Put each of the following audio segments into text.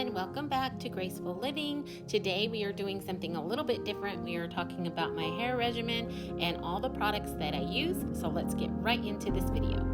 everyone, welcome back to Graceful Living. Today we are doing something a little bit different. We are talking about my hair regimen and all the products that I use. So let's get right into this video.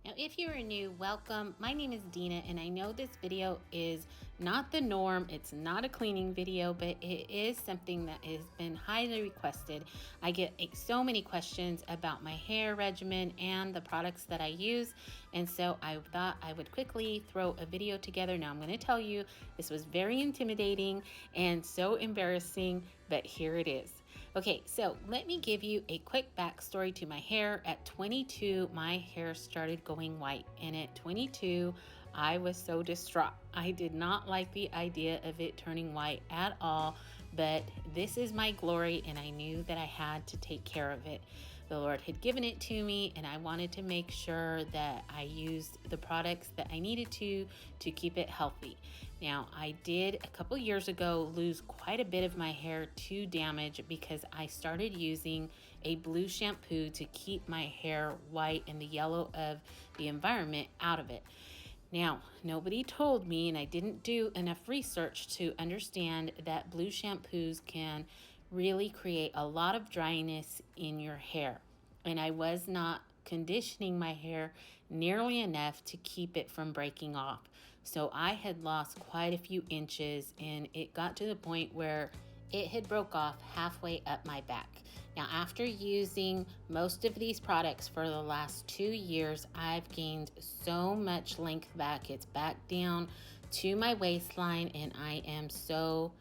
Now, if you are new, welcome. My name is Dina, and I know this video is not the norm. It's not a cleaning video, but it is something that has been highly requested. I get so many questions about my hair regimen and the products that I use, and so I thought I would quickly throw a video together. Now, I'm going to tell you, this was very intimidating and so embarrassing, but here it is. Okay, so let me give you a quick backstory to my hair. At 22, my hair started going white, and at 22, I was so distraught. I did not like the idea of it turning white at all, but this is my glory, and I knew that I had to take care of it. The Lord had given it to me, and I wanted to make sure that I used the products that I needed to keep it healthy. Now, I did a couple years ago lose quite a bit of my hair to damage because I started using a blue shampoo to keep my hair white and the yellow of the environment out of it. Now, nobody told me, and I didn't do enough research to understand that blue shampoos can really create a lot of dryness in your hair. And I was not conditioning my hair nearly enough to keep it from breaking off. So I had lost quite a few inches, and it got to the point where it had broke off halfway up my back. Now, after using most of these products for the last 2 years, I've gained so much length back. It's back down to my waistline, and I am so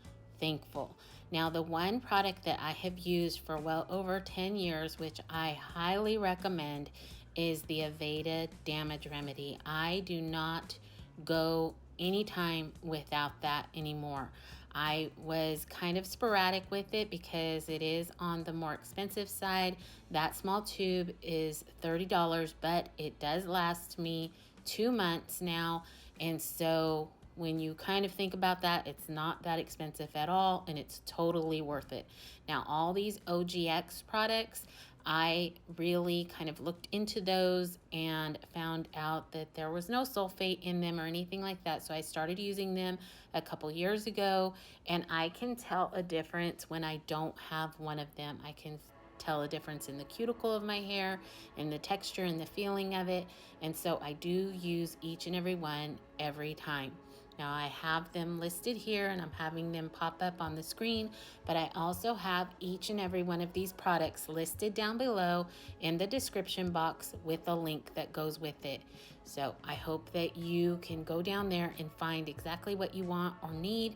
thankful. Now, the one product that I have used for well over 10 years, which I highly recommend, is the Aveda Damage Remedy. I do not go anytime without that anymore. I was kind of sporadic with it because it is on the more expensive side. That small tube is $30, but it does last me 2 months now. And so when you kind of think about that, it's not that expensive at all, and it's totally worth it. Now, all these OGX products, I really kind of looked into those and found out that there was no sulfate in them or anything like that. So I started using them a couple years ago, and I can tell a difference when I don't have one of them. I can tell a difference in the cuticle of my hair and the texture and the feeling of it. And so I do use each and every one every time. Now, I have them listed here, and I'm having them pop up on the screen, but I also have each and every one of these products listed down below in the description box with a link that goes with it. So I hope that you can go down there and find exactly what you want or need.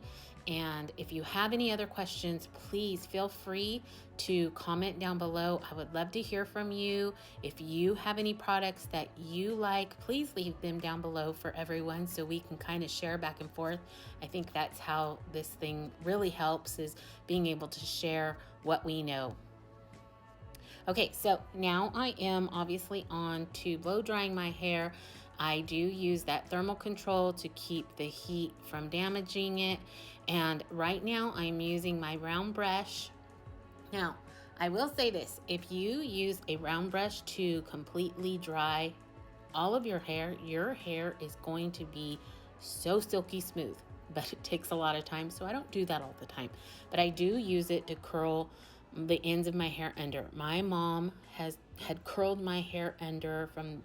And if you have any other questions, please feel free to comment down below. I would love to hear from you. If you have any products that you like, please leave them down below for everyone so we can kind of share back and forth. I think that's how this thing really helps, is being able to share what we know. Okay, so now I am obviously on to blow drying my hair. I do use that thermal control to keep the heat from damaging it. And right now I'm using my round brush. Now, I will say this, if you use a round brush to completely dry all of your hair is going to be so silky smooth, but it takes a lot of time, so I don't do that all the time. But I do use it to curl the ends of my hair under. My mom had curled my hair under from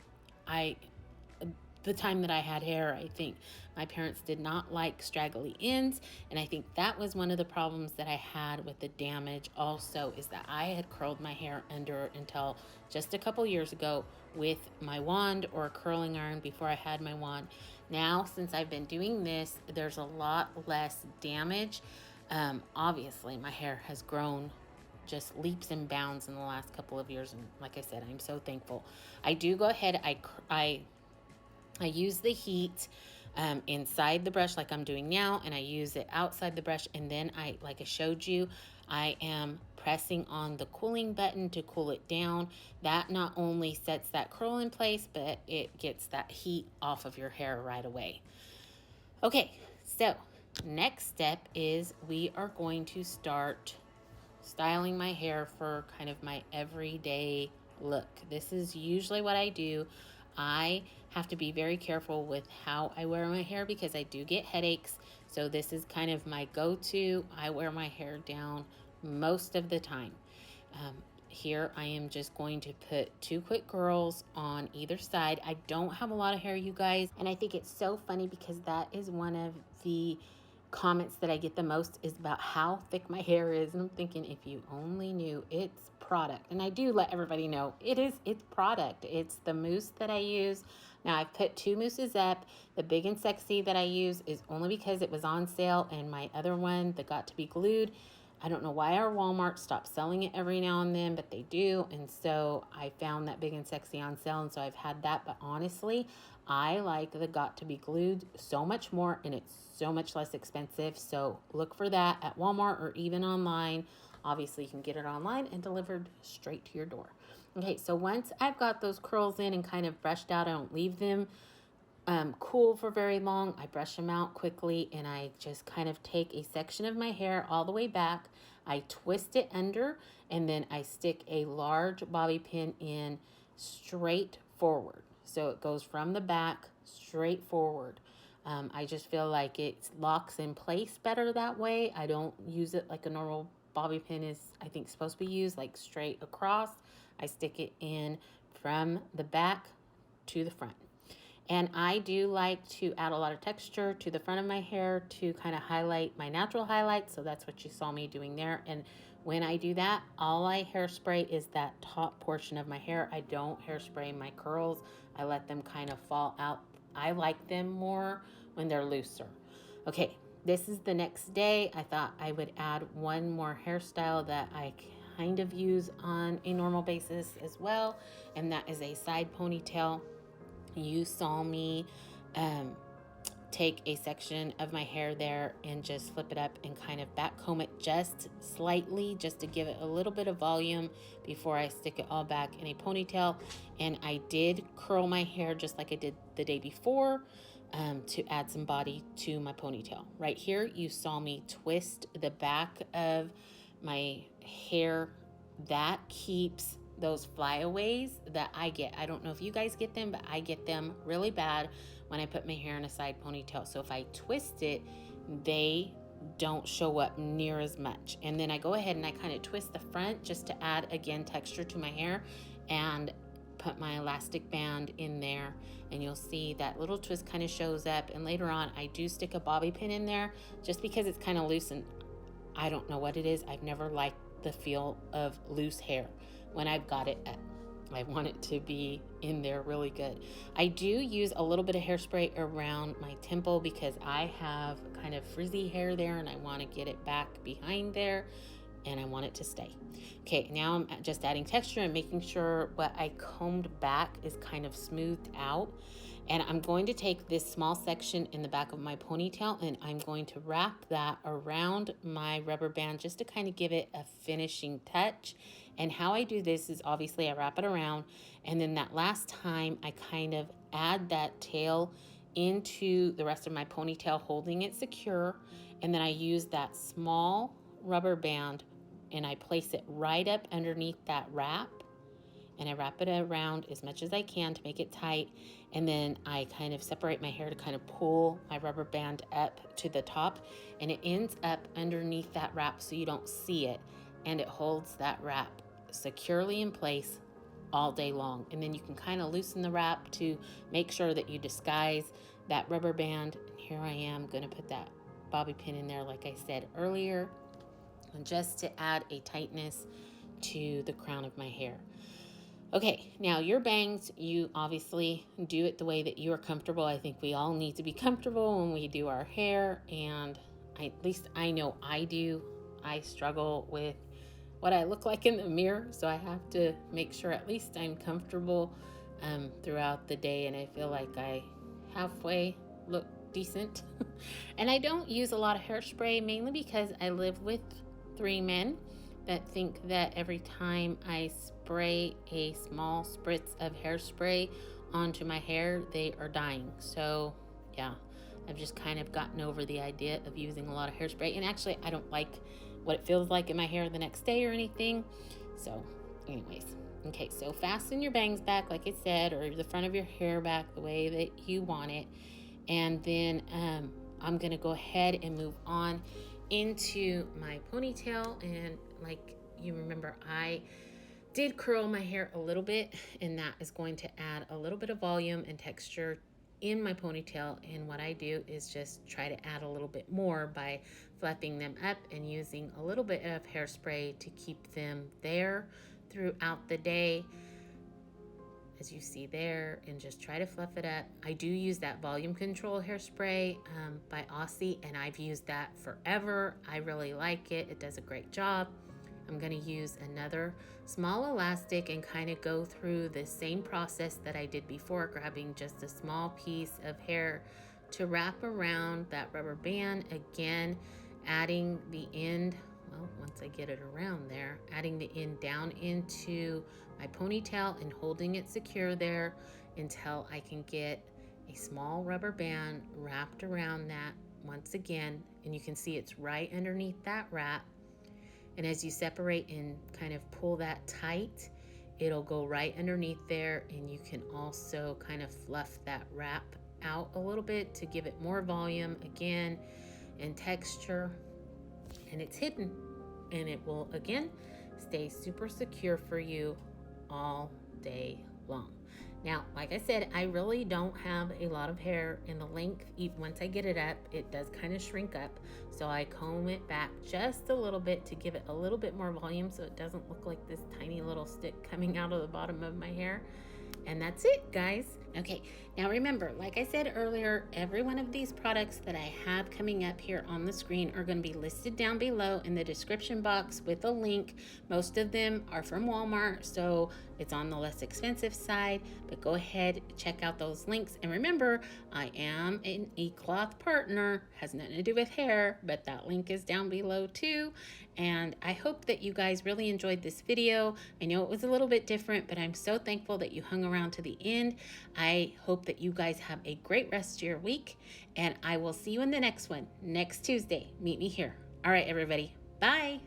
the time that I had hair. I think my parents did not like straggly ends, and I think that was one of the problems that I had with the damage also, is that I had curled my hair under until just a couple years ago with my wand or a curling iron before I had my wand. Now, since I've been doing this, there's a lot less damage. Obviously, my hair has grown just leaps and bounds in the last couple of years, and like I said, I'm so thankful. I do go ahead, I use the heat inside the brush like I'm doing now, and I use it outside the brush, and then like I showed you, I am pressing on the cooling button to cool it down. That not only sets that curl in place, but it gets that heat off of your hair right away. Okay, so Next step is we are going to start styling my hair for kind of my everyday look. This is usually what I do. I have to be very careful with how I wear my hair because I do get headaches. So this is kind of my go-to. I wear my hair down most of the time. Here I am just going to put 2 quick curls on either side. I don't have a lot of hair, you guys, and I think it's so funny because that is one of the comments that I get the most is about how thick my hair is. And I'm thinking, if you only knew, it's product. And I do let everybody know it's product. It's the mousse that I use. Now I've put 2 mousses up. The Big and Sexy that I use is only because it was on sale, and my other one, the Got to Be Glued, I don't know why our Walmart stops selling it every now and then, but they do. And so I found that Big and Sexy on sale, and so I've had that. But honestly, I like the Got to Be Glued so much more, and it's so much less expensive. So look for that at Walmart or even online. Obviously, you can get it online and delivered straight to your door. Okay, so once I've got those curls in and kind of brushed out, I don't leave them cool for very long. I brush them out quickly, and I just kind of take a section of my hair all the way back. I twist it under, and then I stick a large bobby pin in straight forward. So it goes from the back straight forward. I just feel like it locks in place better that way. I don't use it like a normal bobby pin is, I think, supposed to be used, like straight across. I stick it in from the back to the front. And I do like to add a lot of texture to the front of my hair to kind of highlight my natural highlights. So that's what you saw me doing there. And when I do that, all I hairspray is that top portion of my hair. I don't hairspray my curls. I let them kind of fall out. I like them more when they're looser. Okay, this is the next day. I thought I would add one more hairstyle that I kind of use on a normal basis as well. And that is a side ponytail. You saw me take a section of my hair there and just flip it up and kind of back comb it just slightly, just to give it a little bit of volume before I stick it all back in a ponytail. And I did curl my hair just like I did the day before to add some body to my ponytail. Right here, you saw me twist the back of my hair. That keeps those flyaways that I get. I don't know if you guys get them, but I get them really bad when I put my hair in a side ponytail. So if I twist it, they don't show up near as much. And then I go ahead and I kind of twist the front just to add, again, texture to my hair, and put my elastic band in there, and you'll see that little twist kind of shows up. And later on, I do stick a bobby pin in there just because it's kind of loose, and I don't know what it is. I've never liked the feel of loose hair when I've got it up. I want it to be in there really good. I do use a little bit of hairspray around my temple because I have kind of frizzy hair there, and I want to get it back behind there, and I want it to stay. Okay, now I'm just adding texture and making sure what I combed back is kind of smoothed out. And I'm going to take this small section in the back of my ponytail, and I'm going to wrap that around my rubber band just to kind of give it a finishing touch. And how I do this is obviously I wrap it around, and then that last time I kind of add that tail into the rest of my ponytail, holding it secure. And then I use that small rubber band and I place it right up underneath that wrap. And I wrap it around as much as I can to make it tight. And then I kind of separate my hair to kind of pull my rubber band up to the top. And it ends up underneath that wrap so you don't see it. And it holds that wrap securely in place all day long. And then you can kind of loosen the wrap to make sure that you disguise that rubber band. And here I am going to put that bobby pin in there like I said earlier, and just to add a tightness to the crown of my hair. Okay, now your bangs, you obviously do it the way that you are comfortable. I think we all need to be comfortable when we do our hair, and at least I know I do. I struggle with what I look like in the mirror, so I have to make sure at least I'm comfortable throughout the day, and I feel like I halfway look decent. And I don't use a lot of hairspray, mainly because I live with 3 men that think that every time I spray a small spritz of hairspray onto my hair, they are dying. So yeah, I've just kind of gotten over the idea of using a lot of hairspray. And actually, I don't like what it feels like in my hair the next day or anything. So anyways, okay, so fasten your bangs back, like I said, or the front of your hair back the way that you want it. And then I'm gonna go ahead and move on into my ponytail. And like you remember, I did curl my hair a little bit, and that is going to add a little bit of volume and texture in my ponytail. And what I do is just try to add a little bit more by fluffing them up and using a little bit of hairspray to keep them there throughout the day, as you see there, and just try to fluff it up. I do use that volume control hairspray by Aussie, and I've used that forever. I really like it. It does a great job. I'm going to use another small elastic and kind of go through the same process that I did before, grabbing just a small piece of hair to wrap around that rubber band. Again, adding the end, well, once I get it around there, adding the end down into my ponytail and holding it secure there until I can get a small rubber band wrapped around that once again. And you can see it's right underneath that wrap. And as you separate and kind of pull that tight, it'll go right underneath there. And you can also kind of fluff that wrap out a little bit to give it more volume again and texture. And it's hidden, and it will again stay super secure for you all day long. Now, like I said, I really don't have a lot of hair in the length. Once I get it up, it does kind of shrink up. So I comb it back just a little bit to give it a little bit more volume so it doesn't look like this tiny little stick coming out of the bottom of my hair. And that's it, guys. Okay, now remember, like I said earlier, every one of these products that I have coming up here on the screen are going to be listed down below in the description box with a link. Most of them are from Walmart, so it's on the less expensive side, but go ahead, check out those links. And remember, I am an eCloth partner, has nothing to do with hair, but that link is down below too. And I hope that you guys really enjoyed this video. I know it was a little bit different, but I'm so thankful that you hung around to the end. I hope that you guys have a great rest of your week, and I will see you in the next one next Tuesday. Meet me here. All right, everybody. Bye.